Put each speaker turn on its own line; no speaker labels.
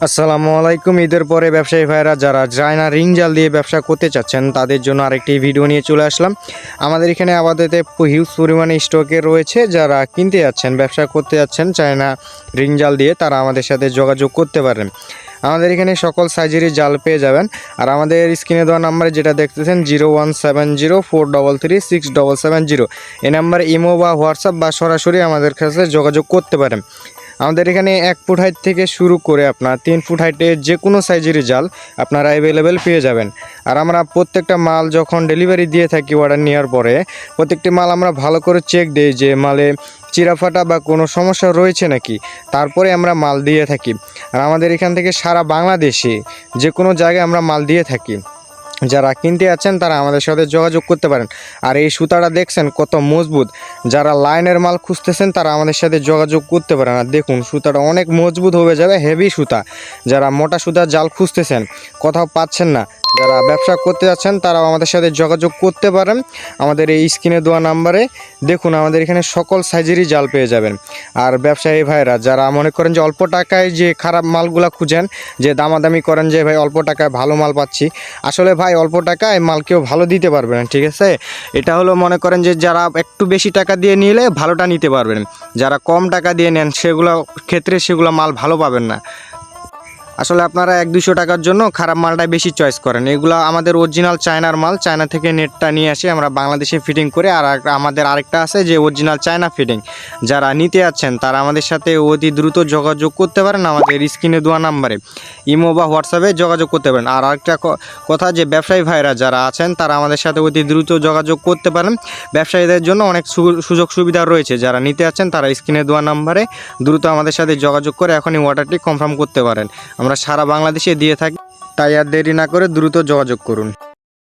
আসসালামু আলাইকুম। ঈদের পরে ব্যবসায়ী ভাইরা যারা চায়না রিং জাল দিয়ে ব্যবসা করতে চাচ্ছেন তাদের জন্য আরেকটি ভিডিও নিয়ে চলে আসলাম। আমাদের এখানে আপাতত হিউজ পরিমাণে স্টকে রয়েছে। যারা কিনতে যাচ্ছেন, ব্যবসা করতে যাচ্ছেন চায়না রিং জাল দিয়ে, তারা আমাদের সাথে যোগাযোগ করতে পারেন। আমাদের এখানে সকল সাইজেরই জাল পেয়ে যাবেন। আর আমাদের স্ক্রিনে দেওয়া নাম্বারে যেটা দেখতেছেন 017043367770, এই নাম্বারে ইমো বা হোয়াটসঅ্যাপ বা সরাসরি আমাদের কাছে যোগাযোগ করতে পারেন। আমাদের এখানে 1 ফুট হাইট থেকে শুরু করে আপনার 3 ফুট হাইটের যে কোনো সাইজেরই জাল আপনারা অ্যাভেলেবেল পেয়ে যাবেন। আর আমরা প্রত্যেকটা মাল যখন ডেলিভারি দিয়ে থাকি, অর্ডার নেওয়ার পরে প্রত্যেকটি মাল আমরা ভালো করে চেক দিই যে মালে চিরাফাটা বা কোনো সমস্যা রয়েছে নাকি, তারপরে আমরা মাল দিয়ে থাকি। আর আমাদের এখান থেকে সারা বাংলাদেশে যে কোনো জায়গায় আমরা মাল দিয়ে থাকি। যারা কিনতে যাচ্ছেন তারা আমাদের সাথে যোগাযোগ করতে পারেন। আর এই সুতাটা দেখছেন কত মজবুত, যারা লাইনের মাল খুঁজতেছেন তারা আমাদের সাথে যোগাযোগ করতে পারেন। আর দেখুন সুতাটা অনেক মজবুত হয়ে যাবে, হেভি সুতা। যারা মোটা সুতার জাল খুঁজতেছেন, কোথাও পাচ্ছেন না, যারা ব্যবসা করতে যাচ্ছেন তারাও আমাদের সাথে যোগাযোগ করতে পারেন। আমাদের এই স্ক্রিনে দেওয়া নাম্বারে দেখুন আমাদের এখানে সকল সাইজেরই জাল পেয়ে যাবেন। আর ব্যবসায়ী ভাইরা যারা মনে করেন যে অল্প টাকায় যে খারাপ মালগুলা খুঁজেন, যে দামাদামি করেন যে ভাই অল্প টাকায় ভালো মাল পাচ্ছি, আসলে ভাই অল্প টাকায় মাল কেউ ভালো দিতে পারবে না, ঠিক আছে? এটা হলো মনে করেন যে যারা একটু বেশি টাকা দিয়ে নিলে ভালোটা নিতে পারবেন, যারা কম টাকা দিয়ে নেন সেগুলো ক্ষেত্রে সেগুলো মাল ভালো পাবেন না। আসলে আপনারা 100-200 টাকার জন্য খারাপ মালটাই বেশি চয়েস করেন। এগুলো আমাদের অরিজিনাল চায়নার মাল, চায়না থেকে নেটটা নিয়ে আসি আমরা বাংলাদেশে ফিটিং করে। আর আমাদের আরেকটা আছে যে অরিজিনাল চায়না ফিটিং। যারা নিতে যাচ্ছেন তারা আমাদের সাথে অতি দ্রুত যোগাযোগ করতে পারেন আমাদের স্ক্রিনে দেওয়া নাম্বারে, ইমো বা হোয়াটসঅ্যাপে যোগাযোগ করতে পারেন। আর আরেকটা কথা যে ব্যবসায়ী ভাইরা যারা আছেন তারা আমাদের সাথে অতি দ্রুত যোগাযোগ করতে পারেন। ব্যবসায়ীদের জন্য অনেক সুযোগ সুবিধা রয়েছে। যারা নিতে যাচ্ছেন তারা স্ক্রিনে দেওয়া নাম্বারে দ্রুত আমাদের সাথে যোগাযোগ করে এখনই অর্ডারটি কনফার্ম করতে পারেন। আমরা সারা বাংলাদেশে দিয়ে থাকি, তাই আর দেরি না করে দ্রুত যোগাযোগ করুন।